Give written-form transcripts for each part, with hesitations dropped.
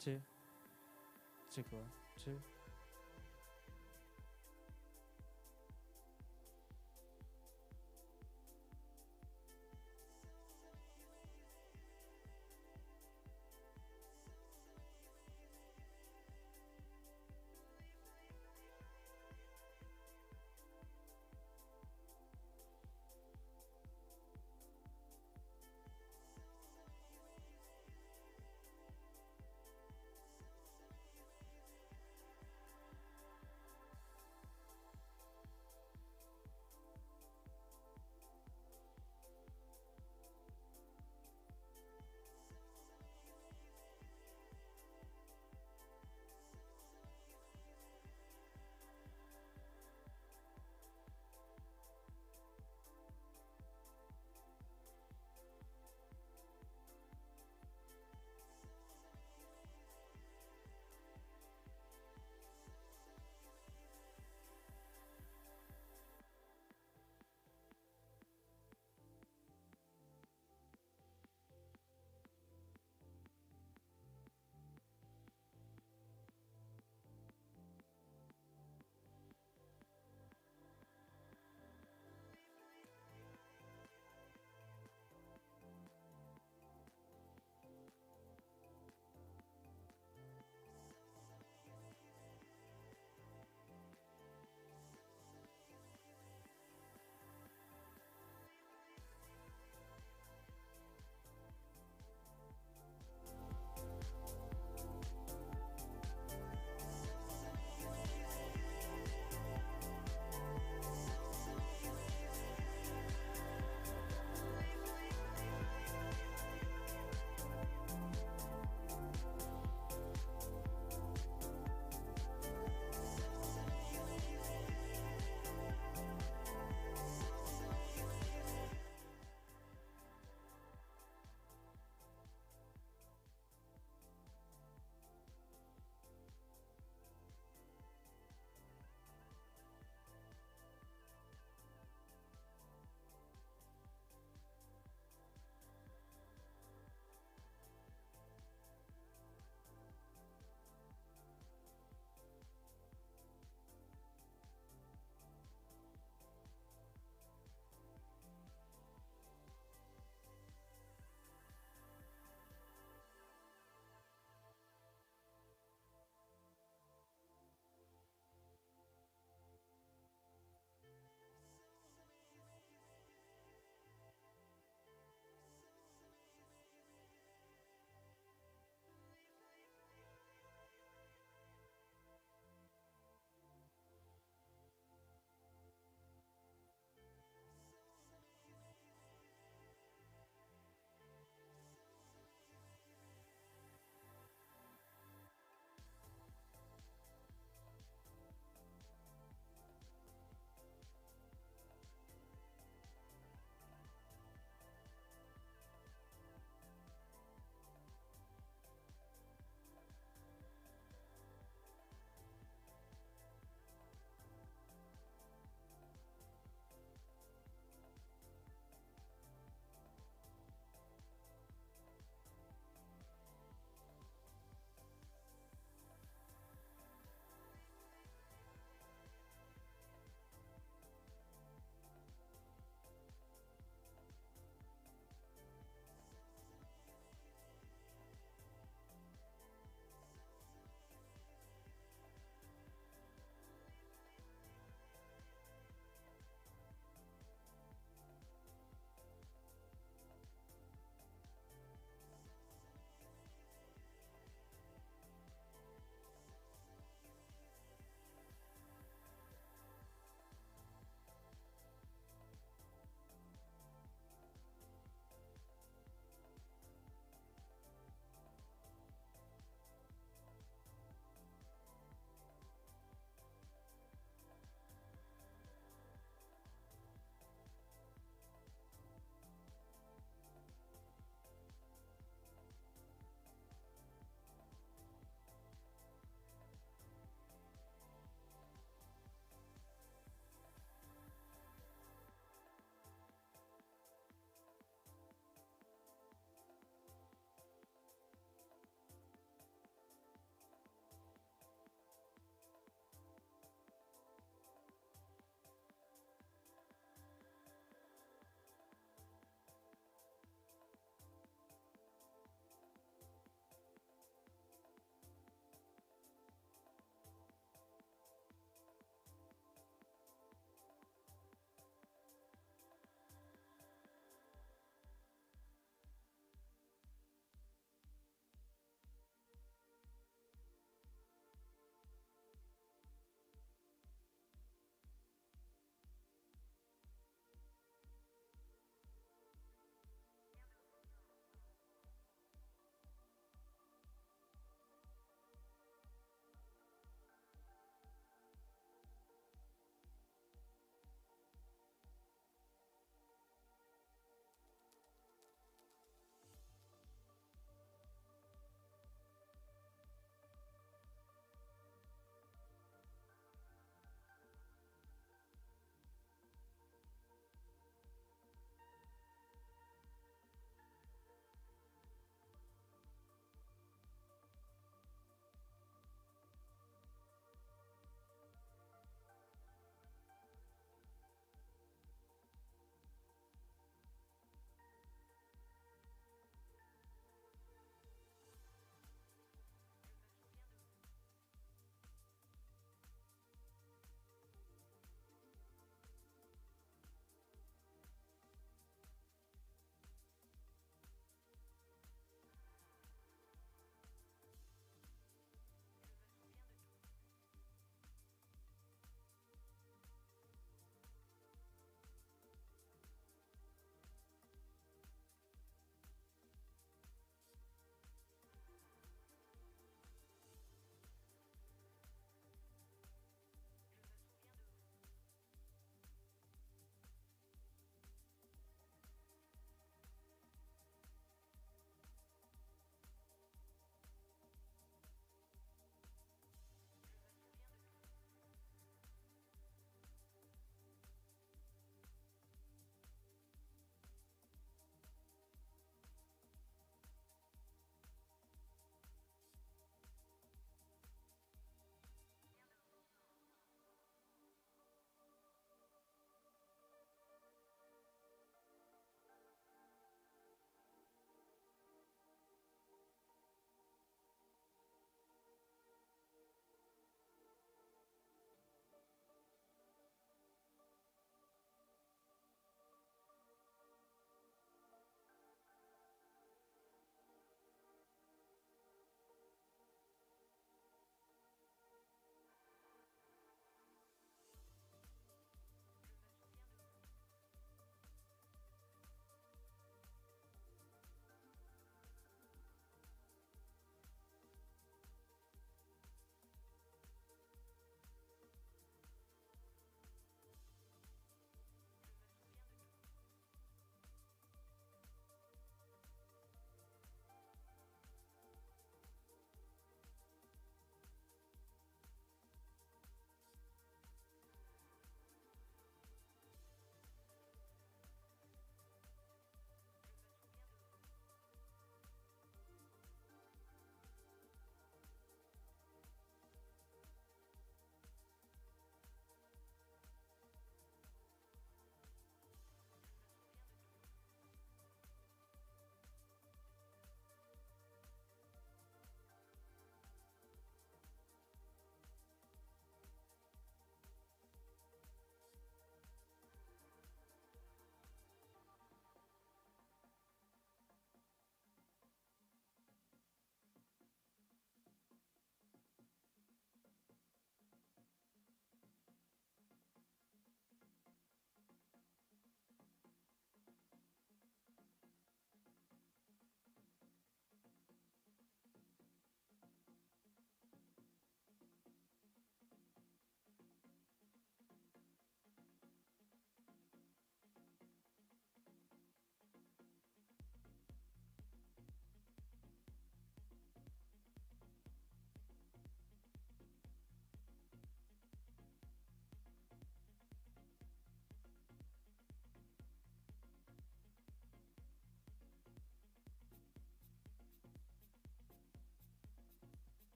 two, circular, two.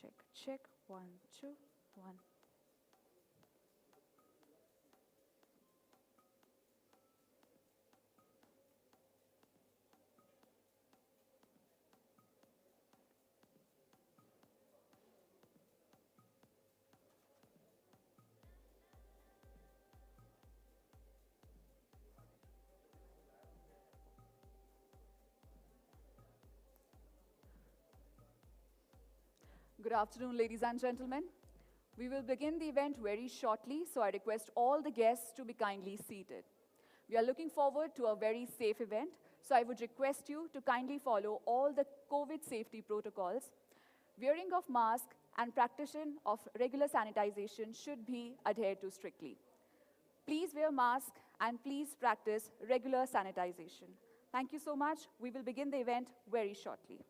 Check, check. 1, 2, 1. Good afternoon, ladies and gentlemen. We will begin the event very shortly, so I request all the guests to be kindly seated. We are looking forward to a very safe event, so I would request you to kindly follow all the COVID safety protocols. Wearing of mask and practice of regular sanitization should be adhered to strictly. Please wear mask and please practice regular sanitization. Thank you so much. We will begin the event very shortly.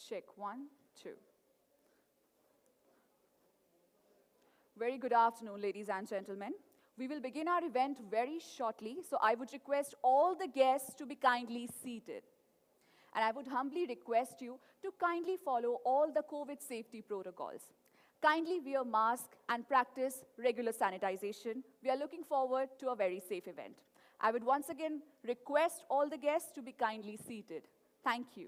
Check 1, 2. Very good afternoon, ladies and gentlemen. We will begin our event very shortly, so I would request all the guests to be kindly seated. And I would humbly request you to kindly follow all the COVID safety protocols. Kindly wear mask and practice regular sanitization. We are looking forward to a very safe event. I would once again request all the guests to be kindly seated. Thank you.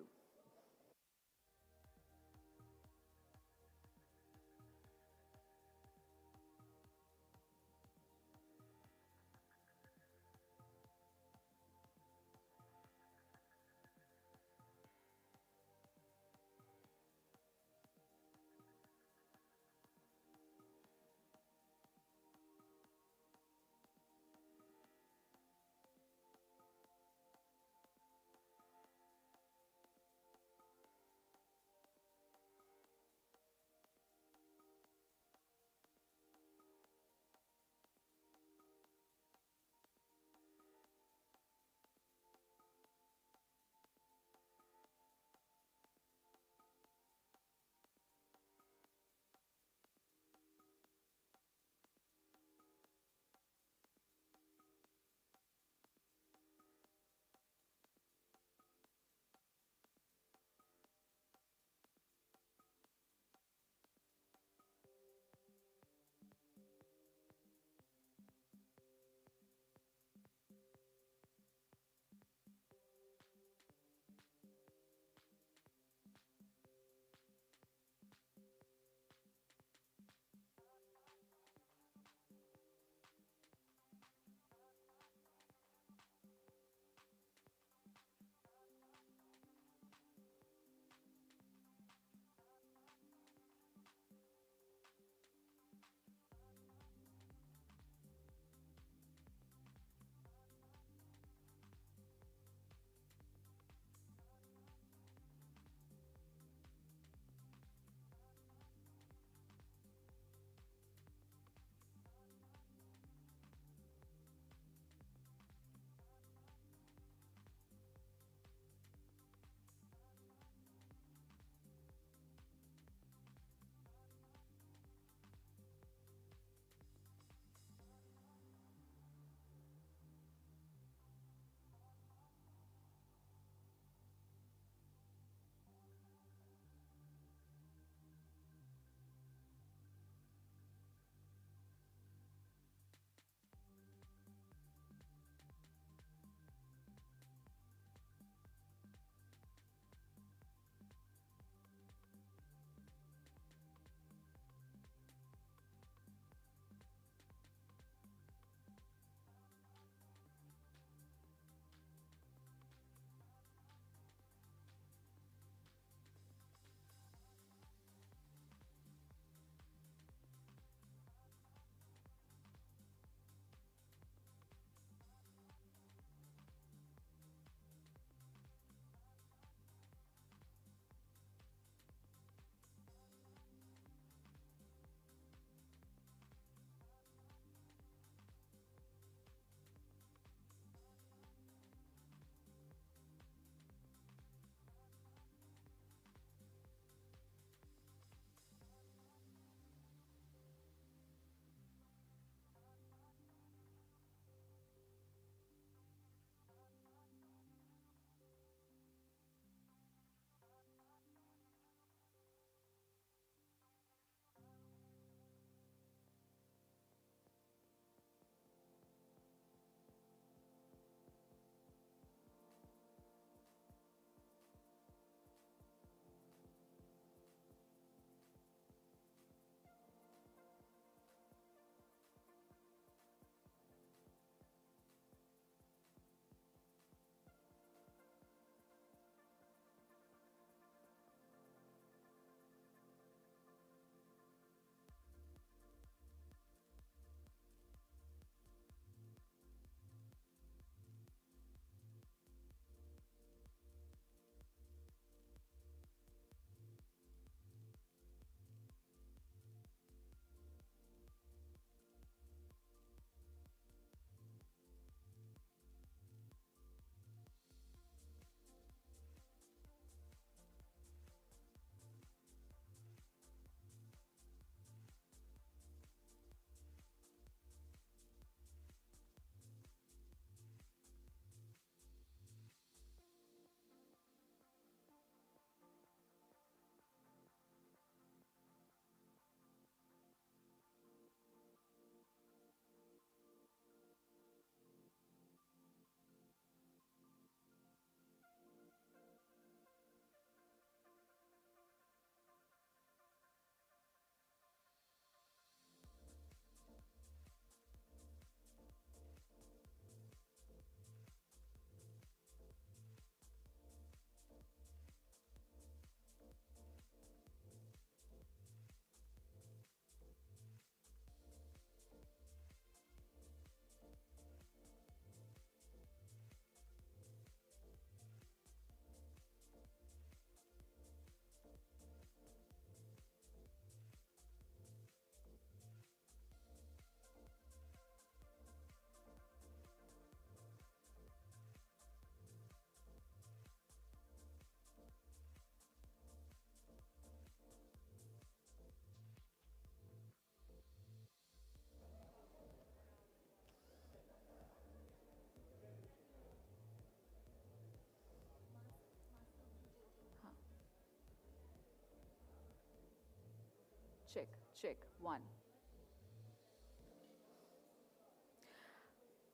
check, check, one.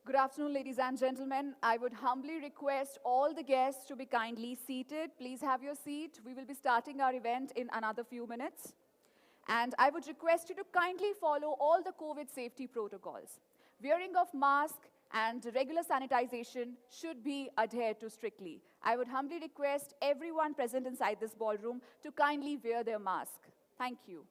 Good afternoon, ladies and gentlemen. I would humbly request all the guests to be kindly seated. Please have your seat. We will be starting our event in another few minutes. And I would request you to kindly follow all the COVID safety protocols. Wearing of mask and regular sanitization should be adhered to strictly. I would humbly request everyone present inside this ballroom to kindly wear their mask. Thank you.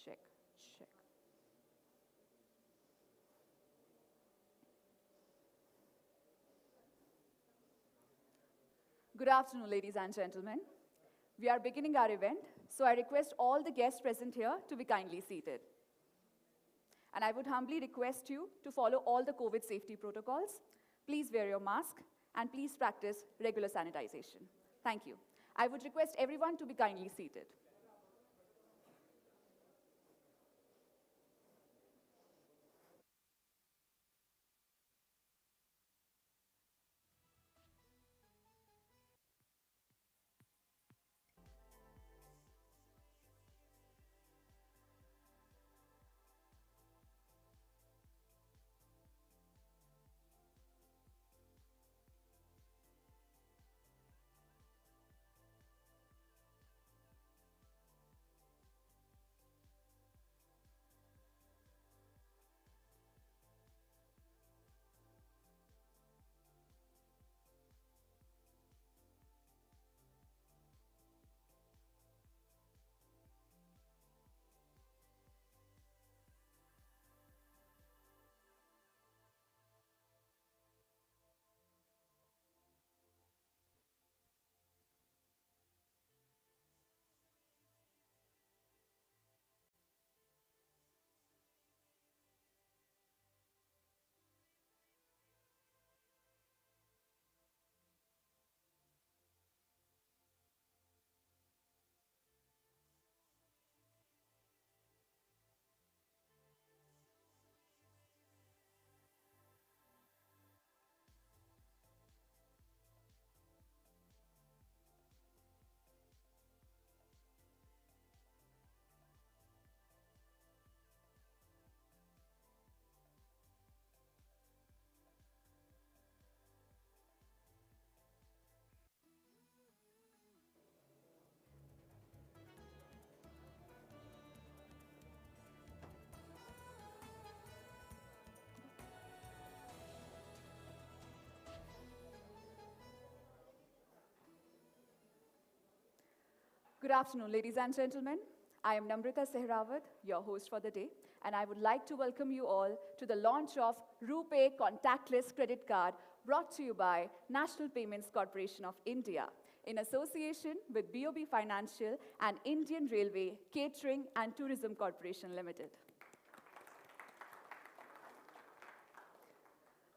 Check, check. Good afternoon, ladies and gentlemen. We are beginning our event, so I request all the guests present here to be kindly seated. And I would humbly request you to follow all the COVID safety protocols. Please wear your mask and please practice regular sanitization. Thank you. I would request everyone to be kindly seated. Good afternoon, ladies and gentlemen. I am Namrita Sehrawat, your host for the day, and I would like to welcome you all to the launch of Rupay contactless credit card brought to you by National Payments Corporation of India in association with BOB Financial and Indian Railway Catering and Tourism Corporation Limited.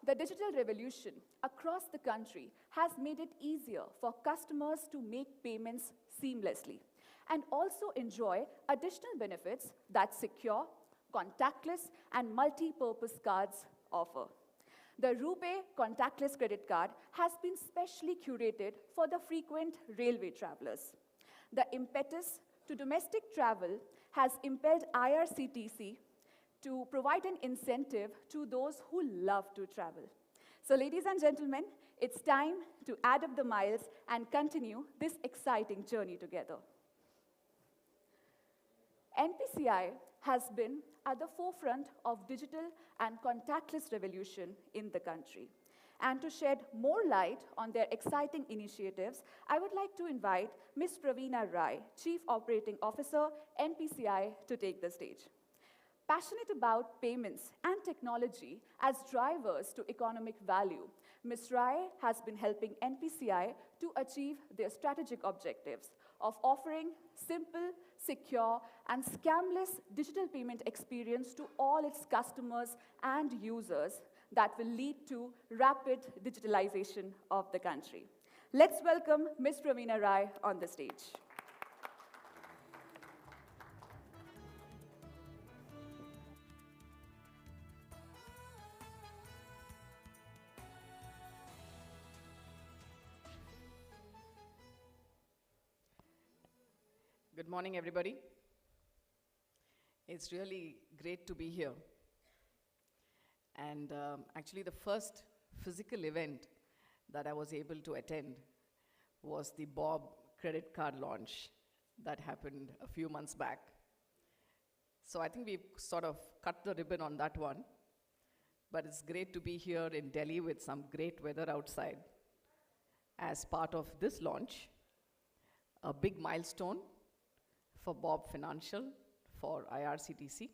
The digital revolution across the country has made it easier for customers to make payments seamlessly and also enjoy additional benefits that secure, contactless, and multi-purpose cards offer. The Rupay contactless credit card has been specially curated for the frequent railway travelers. The impetus to domestic travel has impelled IRCTC to provide an incentive to those who love to travel. So, ladies and gentlemen, it's time to add up the miles and continue this exciting journey together. NPCI has been at the forefront of digital and contactless revolution in the country. And to shed more light on their exciting initiatives, I would like to invite Ms. Praveena Rai, Chief Operating Officer, NPCI, to take the stage. Passionate about payments and technology as drivers to economic value, Ms. Rai has been helping NPCI to achieve their strategic objectives of offering simple, secure, and scamless digital payment experience to all its customers and users that will lead to rapid digitalization of the country. Let's welcome Ms. Praveena Rai on the stage. Good morning, everybody. It's really great to be here. And actually, the first physical event that I was able to attend was the Bob credit card launch that happened a few months back. So I think we've sort of cut the ribbon on that one. But it's great to be here in Delhi with some great weather outside as part of this launch, a big milestone for Bob Financial, for IRCTC,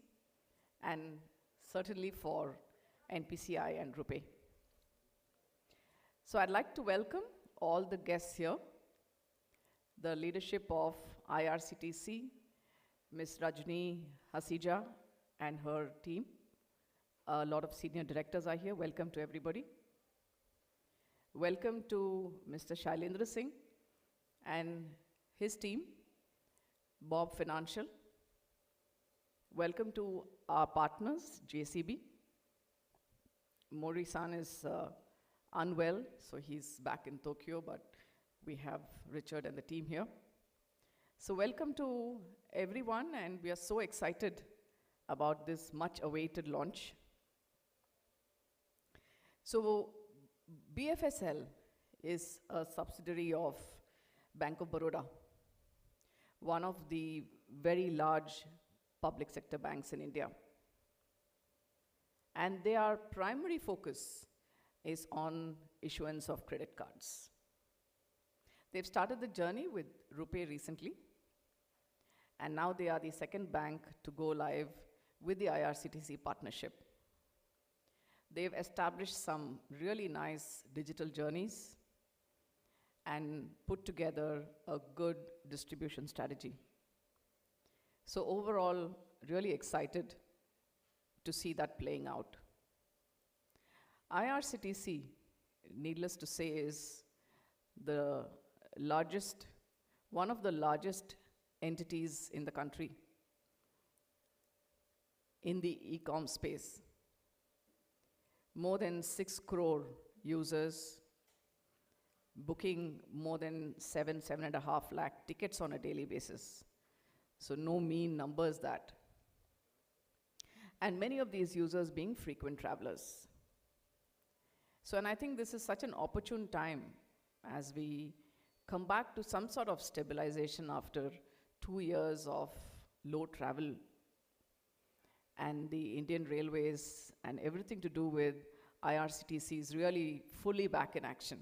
and certainly for NPCI and Rupay. So I'd like to welcome all the guests here, the leadership of IRCTC, Ms. Rajni Hasija and her team. A lot of senior directors are here. Welcome to everybody. Welcome to Mr. Shailendra Singh and his team, Bob Financial. Welcome to our partners, JCB. Mori-san is unwell, so he's back in Tokyo, but we have Richard and the team here. So welcome to everyone, and we are so excited about this much-awaited launch. So BFSL is a subsidiary of Bank of Baroda, one of the very large public sector banks in India. And their primary focus is on issuance of credit cards. They've started the journey with Rupay recently, and now they are the second bank to go live with the IRCTC partnership. They've established some really nice digital journeys and put together a good distribution strategy. So overall, really excited to see that playing out. IRCTC, needless to say, is the largest, one of the largest entities in the country in the e-com space. More than 6 crore users, booking more than 7.5 lakh tickets on a daily basis. So no mean numbers that. And many of these users being frequent travelers. So, and I think this is such an opportune time as we come back to some sort of stabilization after 2 years of low travel, and the Indian Railways and everything to do with IRCTC is really fully back in action.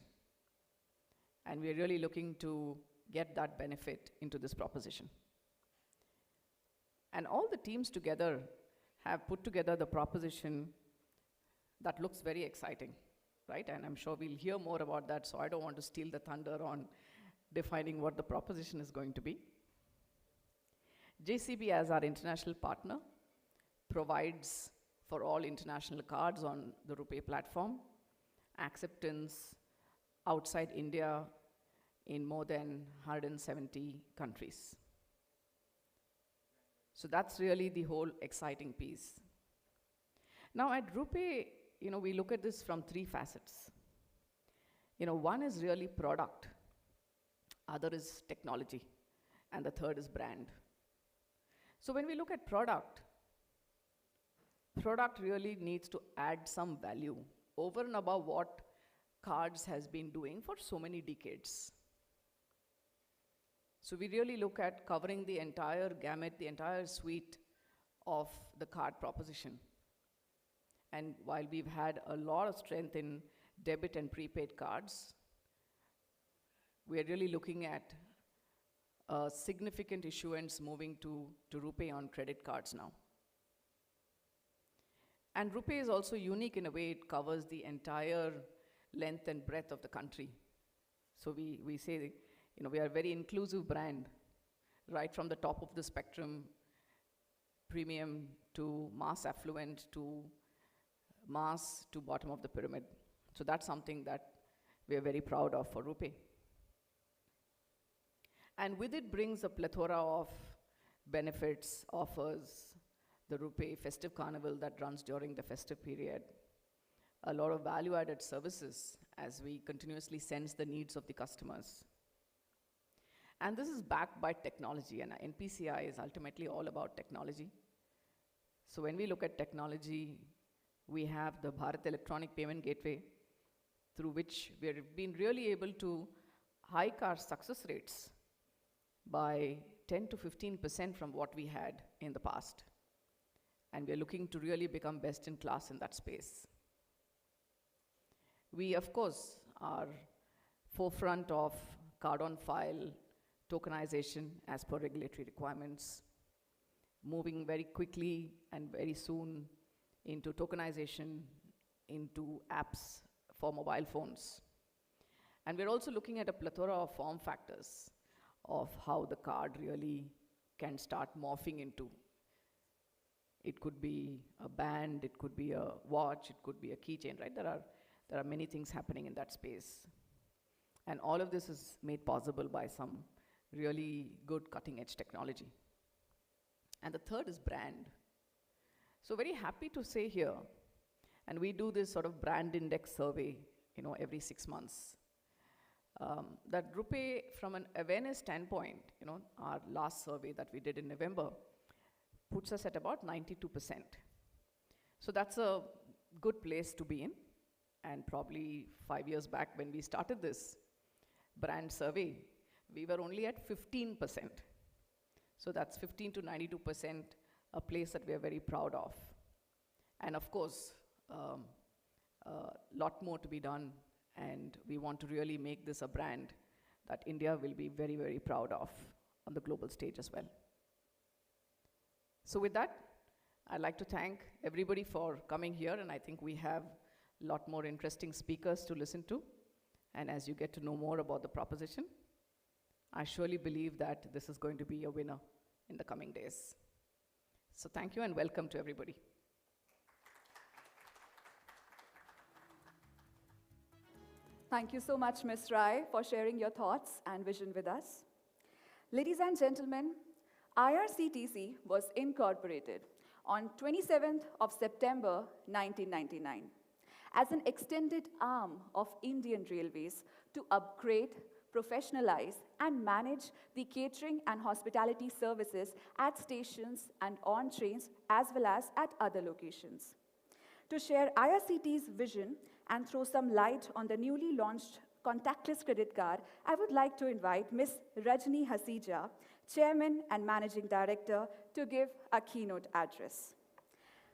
And we're really looking to get that benefit into this proposition. And all the teams together have put together the proposition that looks very exciting, right? And I'm sure we'll hear more about that, so I don't want to steal the thunder on defining what the proposition is going to be. JCB, as our international partner, provides for all international cards on the Rupay platform, acceptance outside India in more than 170 countries. So that's really the whole exciting piece. Now at Rupay, we look at this from three facets. One is really product, other is technology, and the third is brand. So when we look at product really needs to add some value over and above what cards has been doing for so many decades. So we really look at covering the entire gamut, the entire suite of the card proposition. And while we've had a lot of strength in debit and prepaid cards, we're really looking at significant issuance moving to Rupay on credit cards now. And Rupay is also unique in a way it covers the entire length and breadth of the country. So we say, we are a very inclusive brand, right from the top of the spectrum, premium to mass affluent to mass to bottom of the pyramid. So that's something that we are very proud of for Rupay. And with it brings a plethora of benefits, offers, the Rupay Festive Carnival that runs during the festive period, a lot of value-added services as we continuously sense the needs of the customers. And this is backed by technology, and NPCI is ultimately all about technology. So when we look at technology, we have the Bharat Electronic Payment Gateway, through which we've been really able to hike our success rates by 10 to 15% from what we had in the past. And we're looking to really become best in class in that space. We, of course, are forefront of card on file tokenization as per regulatory requirements, moving very quickly and very soon into tokenization, into apps for mobile phones. And we're also looking at a plethora of form factors of how the card really can start morphing into. It could be a band, it could be a watch, it could be a keychain, right? There are many things happening in that space. And all of this is made possible by some really good cutting-edge technology. And the third is brand. So very happy to say here, and we do this sort of brand index survey, every 6 months, that Rupay, from an awareness standpoint, our last survey that we did in November, puts us at about 92%. So that's a good place to be in. And probably 5 years back when we started this brand survey, we were only at 15%. So that's 15 to 92%, a place that we are very proud of. And of course, a lot more to be done, and we want to really make this a brand that India will be very, very proud of on the global stage as well. So with that, I'd like to thank everybody for coming here, and I think we have a lot more interesting speakers to listen to. And as you get to know more about the proposition, I surely believe that this is going to be a winner in the coming days. So thank you and welcome to everybody. Thank you so much, Ms. Rai, for sharing your thoughts and vision with us. Ladies and gentlemen, IRCTC was incorporated on 27th of September 1999 as an extended arm of Indian Railways to upgrade, professionalize, and manage the catering and hospitality services at stations and on trains, as well as at other locations. To share IRCTC's vision and throw some light on the newly launched contactless credit card, I would like to invite Ms. Rajni Hasija, Chairman and Managing Director, to give a keynote address.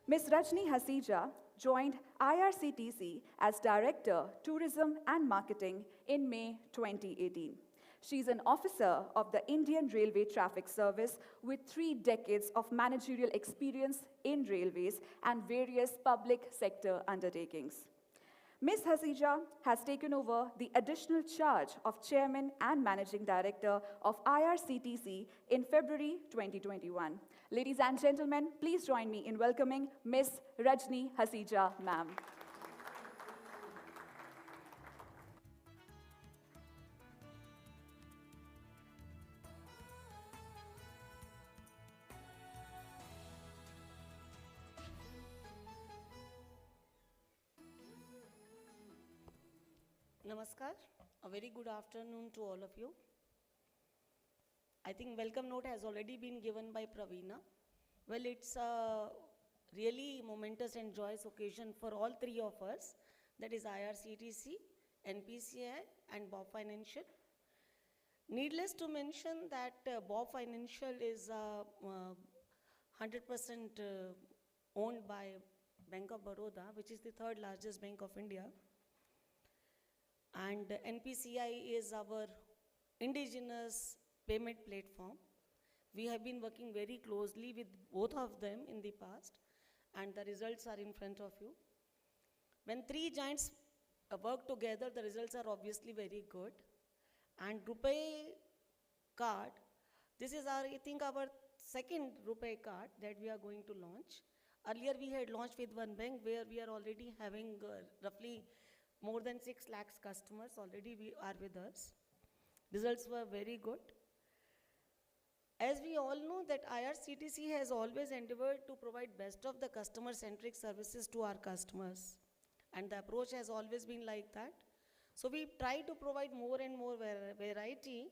Ms. Rajni Hasija joined IRCTC as Director, Tourism and Marketing in May 2018. She's an officer of the Indian Railway Traffic Service with 3 decades of managerial experience in railways and various public sector undertakings. Ms. Hasija has taken over the additional charge of Chairman and Managing Director of IRCTC in February 2021. Ladies and gentlemen, please join me in welcoming Ms. Rajni Hasija, ma'am. Namaskar. A very good afternoon to all of you. I think welcome note has already been given by Praveena. Well, it's a really momentous and joyous occasion for all three of us, that is IRCTC, NPCI and Bob Financial. Needless to mention that Bob Financial is 100% owned by Bank of Baroda, which is the third largest bank of India. And NPCI is our indigenous payment platform. We have been working very closely with both of them in the past, and the results are in front of you. When three giants work together, the results are obviously very good. And Rupay card, this is our, I think, our second Rupay card that we are going to launch. Earlier we had launched with one bank where we are already having roughly more than 6 lakhs customers already we are with us. Results were very good. As we all know that IRCTC has always endeavored to provide best of the customer-centric services to our customers. And the approach has always been like that. So we try to provide more and more variety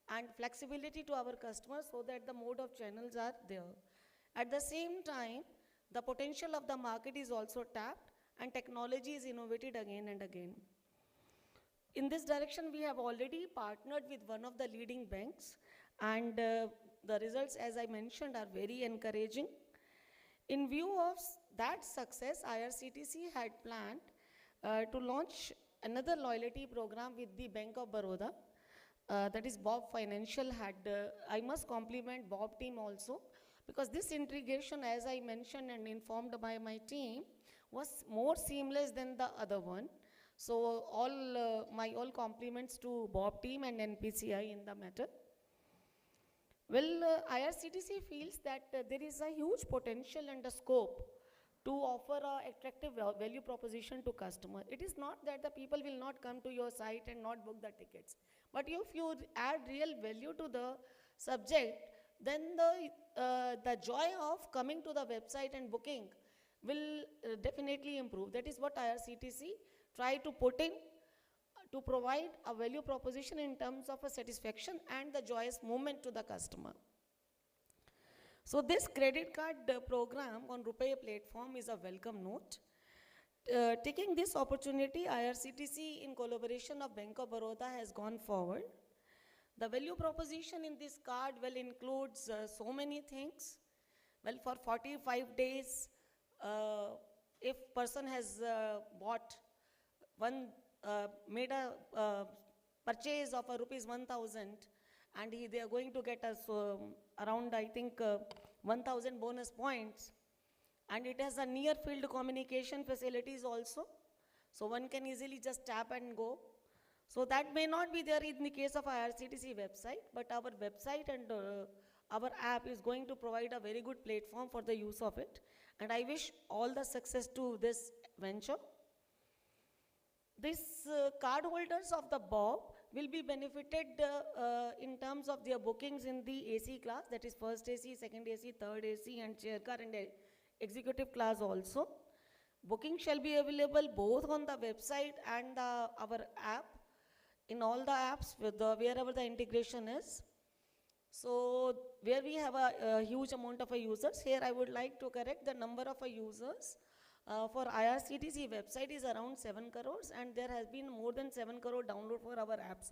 and flexibility to our customers so that the mode of channels are there. At the same time, the potential of the market is also tapped and technology is innovated again and again. In this direction, we have already partnered with one of the leading banks, and the results, as I mentioned, are very encouraging. In view of that success, IRCTC had planned to launch another loyalty program with the Bank of Baroda, that is Bob Financial had. I must compliment Bob team also, because this integration, as I mentioned and informed by my team, was more seamless than the other one. So my compliments to Bob team and NPCI in the matter. Well, IRCTC feels that there is a huge potential and a scope to offer an attractive value proposition to customer. It is not that the people will not come to your site and not book the tickets. But if you add real value to the subject, then the joy of coming to the website and booking will definitely improve. That is what IRCTC try to put in to provide a value proposition in terms of a satisfaction and the joyous moment to the customer. So this credit card program on Rupay platform is a welcome note. Taking this opportunity, IRCTC in collaboration of Bank of Baroda has gone forward. The value proposition in this card well includes so many things. Well, for 45 days, if person has made a purchase of rupees 1,000, and they are going to get us around, I think, 1,000 bonus points. And it has a near field communication facilities also. So one can easily just tap and go. So that may not be there in the case of IRCTC website, but our website and our app is going to provide a very good platform for the use of it. And I wish all the success to this venture. These card holders of the Bob will be benefited in terms of their bookings in the AC class, that is first AC, second AC, third AC, and chair car and executive class also. Booking shall be available both on the website and our app, in all the apps wherever the integration is. So where we have a huge amount of users, here I would like to correct the number of users. For IRCTC website is around 7 crores, and there has been more than 7 crore download for our apps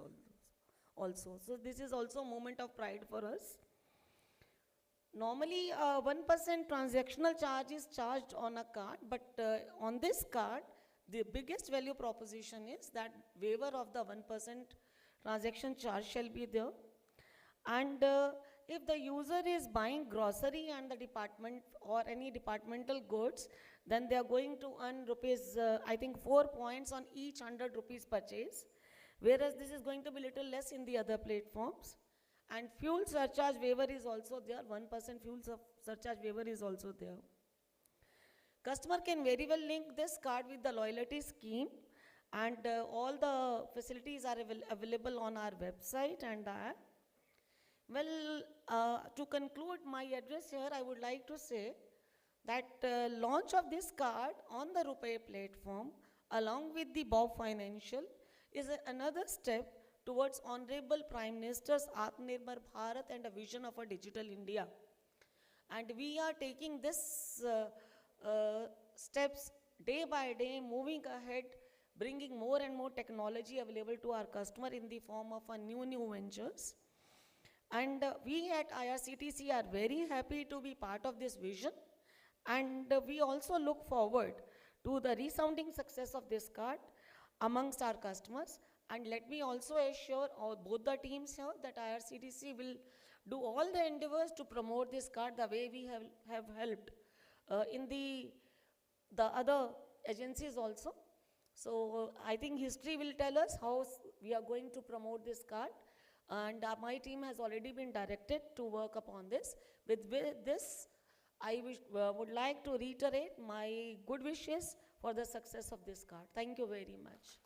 also. So this is also a moment of pride for us. Normally 1% transactional charge is charged on a card, but on this card, the biggest value proposition is that waiver of the 1% transaction charge shall be there. And if the user is buying grocery and the department or any departmental goods, then they are going to earn rupees, I think 4 points on each 100 rupees purchase, whereas this is going to be little less in the other platforms. And fuel surcharge waiver is also there, 1% fuel surcharge waiver is also there. Customer can very well link this card with the loyalty scheme, and all the facilities are available on our website and app. Well, to conclude my address here, I would like to say that launch of this card on the Rupay platform along with the Bob Financial is another step towards Honorable Prime Minister's Atmanirbhar Bharat and a vision of a digital India. And we are taking this steps day by day, moving ahead, bringing more and more technology available to our customer in the form of a new ventures. And we at IRCTC are very happy to be part of this vision. And we also look forward to the resounding success of this card amongst our customers. And let me also assure both the teams here that IRCTC will do all the endeavors to promote this card the way we have helped in the other agencies also. So I think history will tell us how we are going to promote this card. And my team has already been directed to work upon this. With this, I would like to reiterate my good wishes for the success of this card. Thank you very much.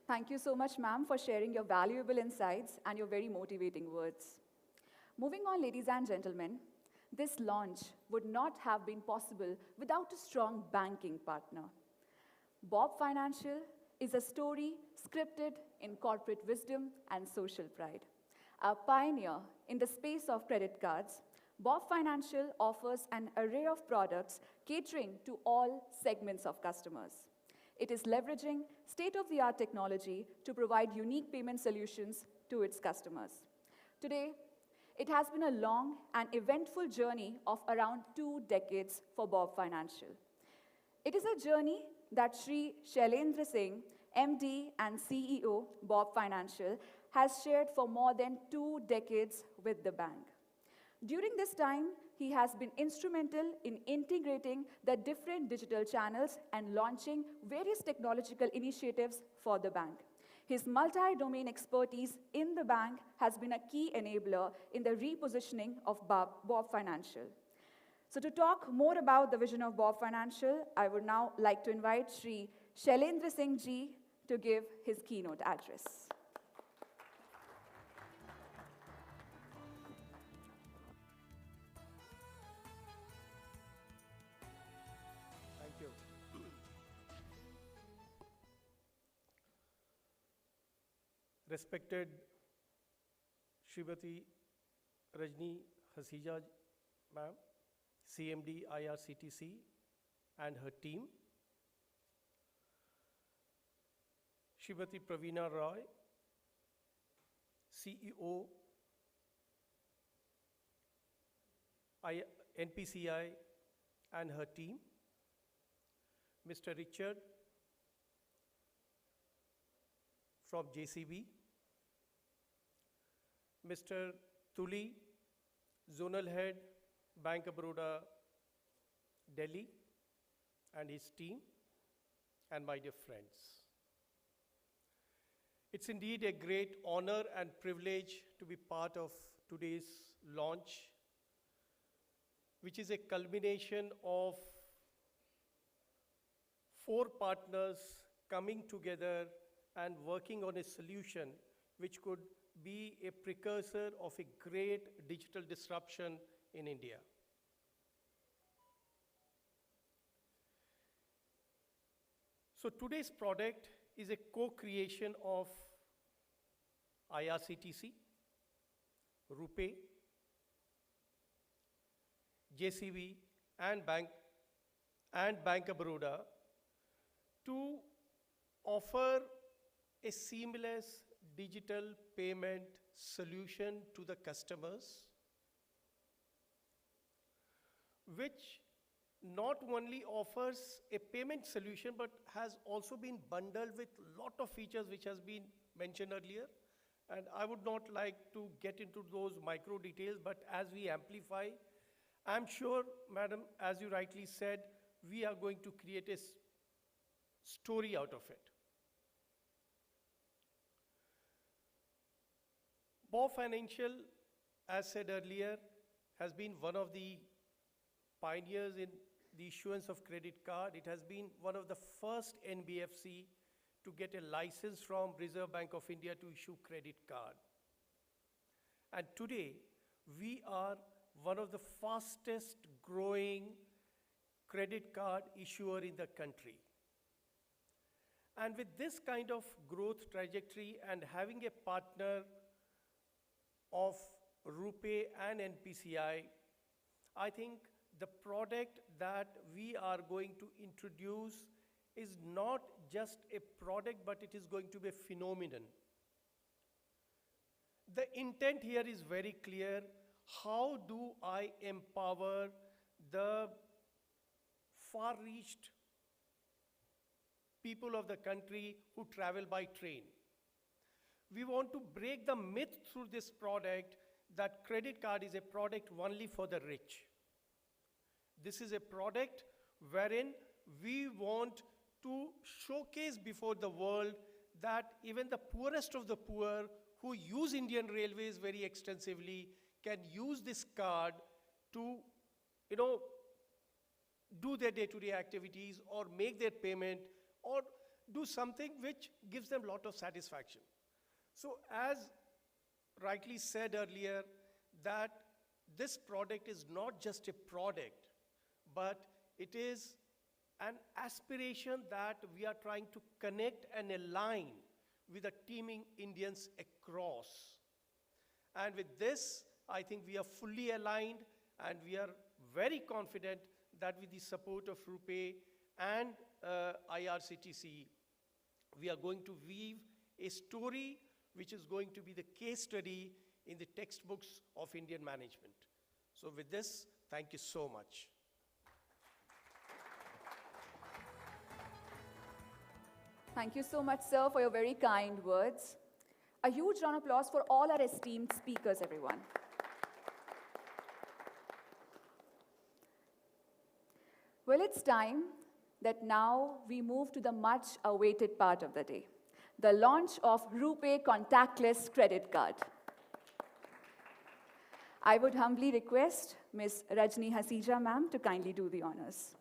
Thank you so much, ma'am, for sharing your valuable insights and your very motivating words. Moving on, ladies and gentlemen, this launch would not have been possible without a strong banking partner. Bob Financial is a story scripted in corporate wisdom and social pride. A pioneer in the space of credit cards, Bob Financial offers an array of products catering to all segments of customers. It is leveraging state-of-the-art technology to provide unique payment solutions to its customers. Today, it has been a long and eventful journey of around 2 decades for Bob Financial. It is a journey that Shri Shailendra Singh, MD and CEO, Bob Financial, has shared for more than 2 decades with the bank. During this time, he has been instrumental in integrating the different digital channels and launching various technological initiatives for the bank. His multi-domain expertise in the bank has been a key enabler in the repositioning of Bob Financial. So to talk more about the vision of Bob Financial, I would now like to invite Shri Shailendra Singh ji to give his keynote address. Thank you. Respected Srimati Rajni Hasija ma'am, CMD IRCTC and her team, Srimati Praveena Roy, CEO NPCI and her team, Mr. Richard from JCB, Mr. Tuli, Zonal Head, Bank of Baroda, Delhi, and his team, and my dear friends. It's indeed a great honor and privilege to be part of today's launch, which is a culmination of 4 partners coming together and working on a solution which could be a precursor of a great digital disruption in India. So today's product is a co-creation of IRCTC, Rupay, JCB, and Bank of Baroda to offer a seamless digital payment solution to the customers, which not only offers a payment solution but has also been bundled with a lot of features which has been mentioned earlier. And I would not like to get into those micro details, but as we amplify, I'm sure, madam, as you rightly said, we are going to create a story out of it. Bob Financial, as said earlier, has been one of the pioneers in the issuance of credit card. It has been one of the first NBFC to get a license from Reserve Bank of India to issue credit card. And today, we are one of the fastest growing credit card issuer in the country. And with this kind of growth trajectory and having a partner of Rupay and NPCI, I think the product that we are going to introduce is not just a product, but it is going to be a phenomenon. The intent here is very clear. How do I empower the far-reached people of the country who travel by train? We want to break the myth through this product that credit card is a product only for the rich. This is a product wherein we want to showcase before the world that even the poorest of the poor who use Indian Railways very extensively can use this card to, do their day-to-day activities or make their payment or do something which gives them a lot of satisfaction. So as rightly said earlier, that this product is not just a product, but it is an aspiration that we are trying to connect and align with the teeming Indians across. And with this, I think we are fully aligned and we are very confident that with the support of Rupay and IRCTC, we are going to weave a story which is going to be the case study in the textbooks of Indian management. So with this, thank you so much. Thank you so much, sir, for your very kind words. A huge round of applause for all our esteemed speakers, everyone. Well, it's time that now we move to the much awaited part of the day, the launch of Rupay contactless credit card. I would humbly request Ms. Rajni Hasija ma'am to kindly do the honors.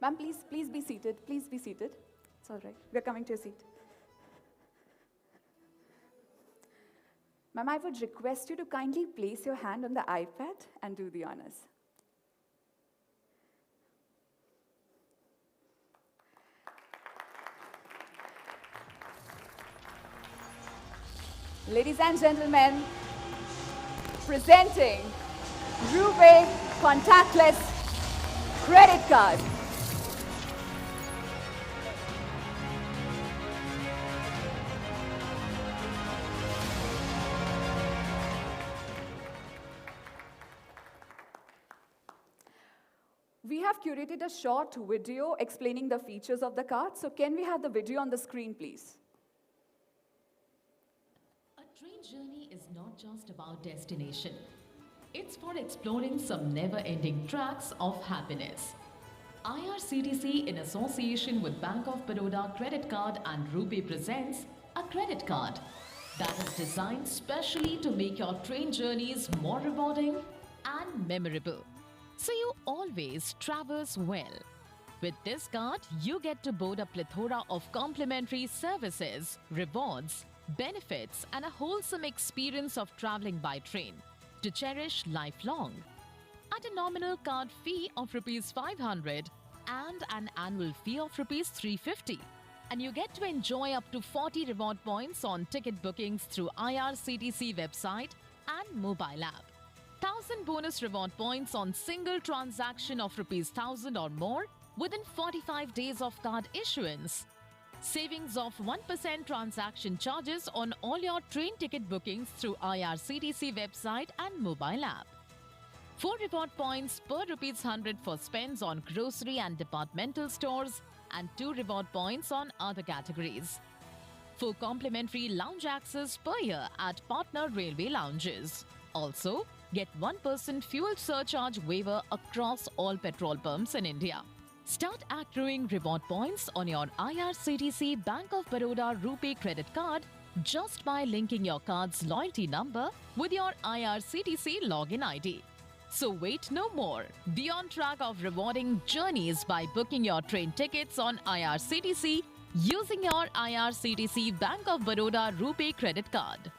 Ma'am, please be seated. Please be seated. It's all right. We're coming to your seat. Ma'am, I would request you to kindly place your hand on the iPad and do the honors. Ladies and gentlemen, presenting Rupay contactless credit card. We have curated a short video explaining the features of the card. So can we have the video on the screen, please? A train journey is not just about destination. It's for exploring some never-ending tracks of happiness. IRCTC, in association with Bank of Baroda Credit Card and Rupay, presents a credit card that is designed specially to make your train journeys more rewarding and memorable, so you always traverse well. With this card, you get to board a plethora of complimentary services, rewards, benefits, and a wholesome experience of traveling by train to cherish lifelong. At a nominal card fee of Rs 500 and an annual fee of Rs 350. And you get to enjoy up to 40 reward points on ticket bookings through IRCTC website and mobile app. 1000 bonus reward points on single transaction of Rs 1000 or more within 45 days of card issuance. Savings of 1% transaction charges on all your train ticket bookings through IRCTC website and mobile app. 4 reward points per Rs 100 for spends on grocery and departmental stores and 2 reward points on other categories. 4 complimentary lounge access per year at partner railway lounges. Also, get 1% fuel surcharge waiver across all petrol pumps in India. Start accruing reward points on your IRCTC Bank of Baroda Rupay credit card just by linking your card's loyalty number with your IRCTC login ID. So wait no more. Be on track of rewarding journeys by booking your train tickets on IRCTC using your IRCTC Bank of Baroda Rupay credit card.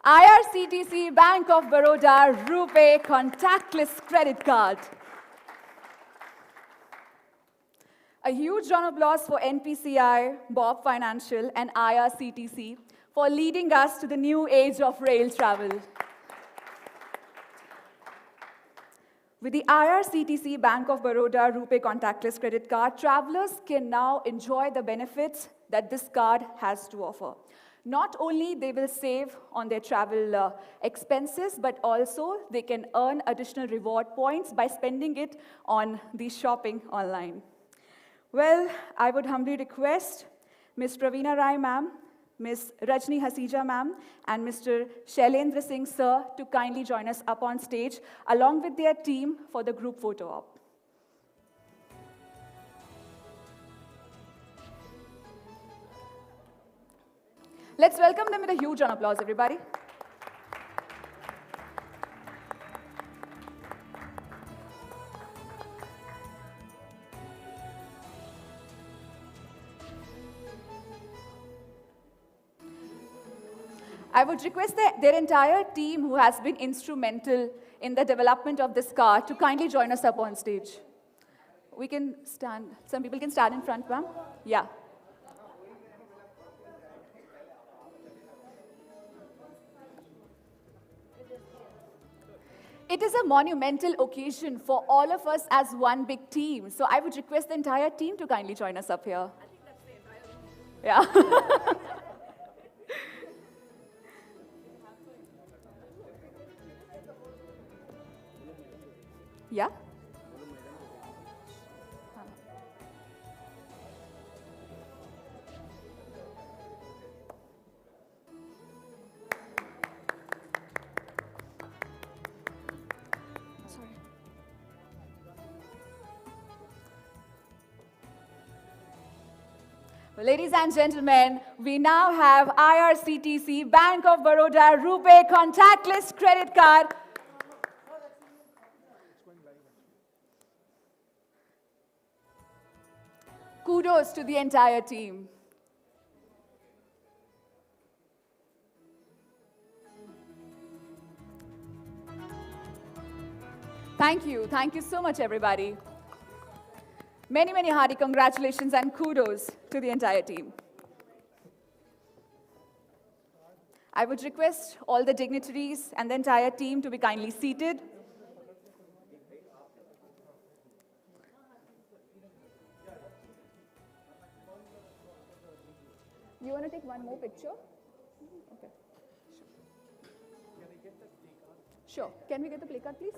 IRCTC Bank of Baroda Rupay contactless credit card. A huge round of applause for NPCI, Bob Financial, and IRCTC for leading us to the new age of rail travel. With the IRCTC Bank of Baroda Rupay contactless credit card, travelers can now enjoy the benefits that this card has to offer. Not only they will save on their travel expenses, but also they can earn additional reward points by spending it on the shopping online. Well, I would humbly request Ms. Praveena Rai ma'am, Ms. Rajni Hasija ma'am, and Mr. Shailendra Singh sir to kindly join us up on stage along with their team for the group photo op. Let's welcome them with a huge round of applause, everybody. I would request their entire team who has been instrumental in the development of this car to kindly join us up on stage. We can stand, some people can stand in front, ma'am. Yeah. It is a monumental occasion for all of us as one big team. So I would request the entire team to kindly join us up here. I think that's the entire room. Yeah. Yeah? Sorry. Well, ladies and gentlemen, we now have IRCTC Bank of Baroda Rupay contactless credit card. Kudos to the entire team. Thank you. Thank you so much, everybody. Many, many hearty congratulations and kudos to the entire team. I would request all the dignitaries and the entire team to be kindly seated. You want to take one more picture? Okay. Sure. Can we get the play card, please?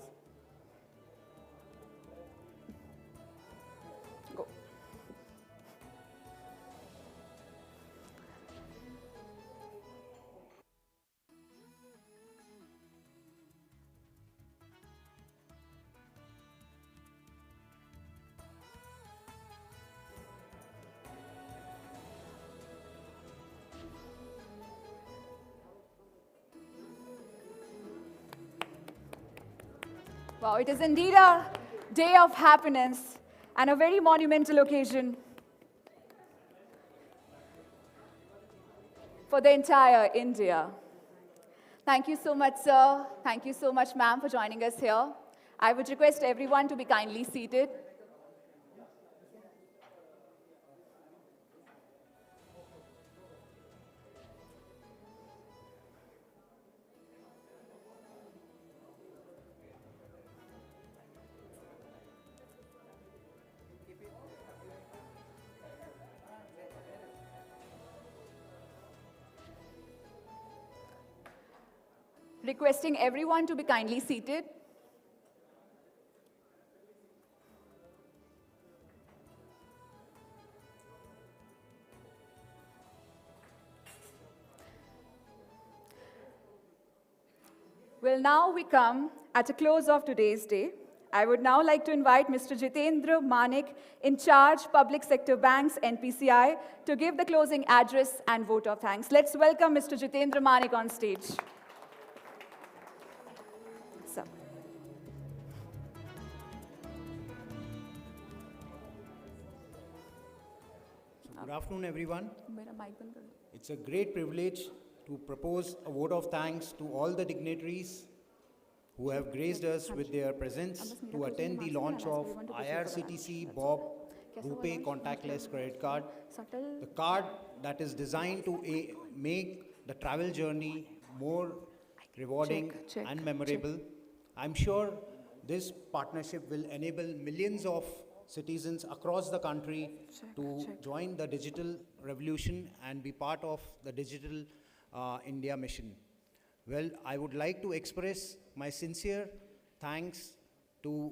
Go. Wow, it is indeed a day of happiness and a very monumental occasion for the entire India. Thank you so much, sir. Thank you so much, ma'am, for joining us here. I would request everyone to be kindly seated. Requesting everyone to be kindly seated. Well, now we come at a close of today's day. I would now like to invite Mr. Jitendra Manik, in charge Public Sector Banks, NPCI, to give the closing address and vote of thanks. Let's welcome Mr. Jitendra Manik on stage. So. Good afternoon, everyone. मेरा mic बंद कर दो. It's a great privilege to propose a vote of thanks to all the dignitaries who have graced us with their presence to attend the launch of IRCTC Bob Rupay contactless credit card. The card that is designed to make the travel journey more rewarding and memorable. I'm sure this partnership will enable millions of citizens across the country to join the digital revolution and be part of the digital India mission. Well, I would like to express my sincere thanks to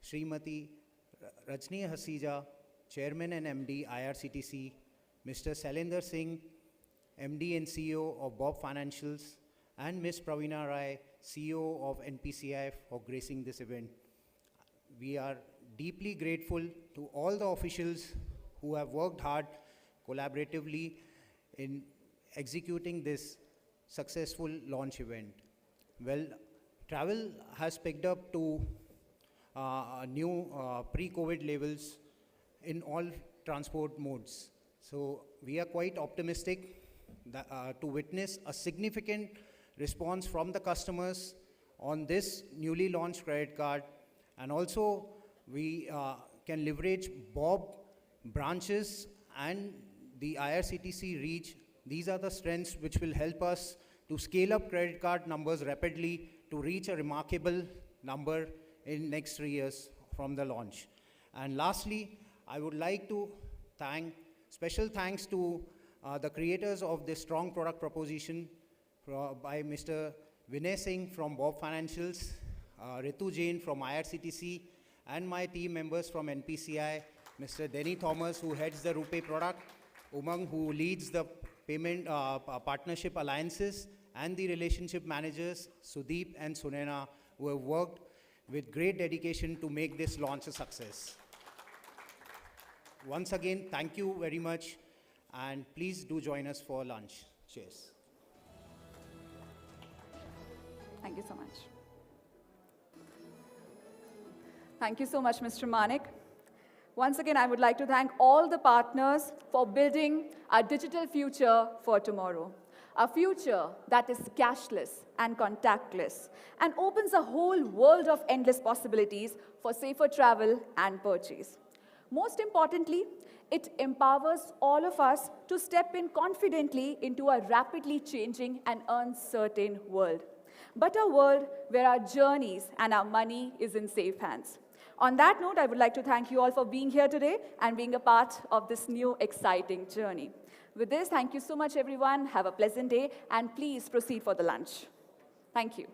Srimati Rajni Hasija, Chairman and MD IRCTC, Mr. Salinder Singh, MD and CEO of Bob Financials, and Ms. Praveena Rai, CEO of NPCI, for gracing this event. We are deeply grateful to all the officials who have worked hard collaboratively in executing this successful launch event. Well, travel has picked up to new pre-COVID levels in all transport modes. So we are quite optimistic that, to witness a significant response from the customers on this newly launched credit card. And also we can leverage Bob branches and the IRCTC reach. These are the strengths which will help us to scale up credit card numbers rapidly to reach a remarkable number in next 3 years from the launch. And lastly, I would like to special thanks to the creators of this strong product proposition by Mr. Vinay Singh from Bob Financials, Ritu Jain from IRCTC, and my team members from NPCI, Mr. Denny Thomas, who heads the Rupay product, Umang, who leads the payment partnership alliances, and the relationship managers, Sudeep and Sunena, who have worked with great dedication to make this launch a success. Once again, thank you very much, and please do join us for lunch. Cheers. Thank you so much. Thank you so much, Mr. Manik. Once again, I would like to thank all the partners for building our digital future for tomorrow. A future that is cashless and contactless and opens a whole world of endless possibilities for safer travel and purchase. Most importantly, it empowers all of us to step in confidently into a rapidly changing and uncertain world, but a world where our journeys and our money is in safe hands. On that note, I would like to thank you all for being here today and being a part of this new exciting journey. With this, thank you so much, everyone. Have a pleasant day, and please proceed for the lunch. Thank you.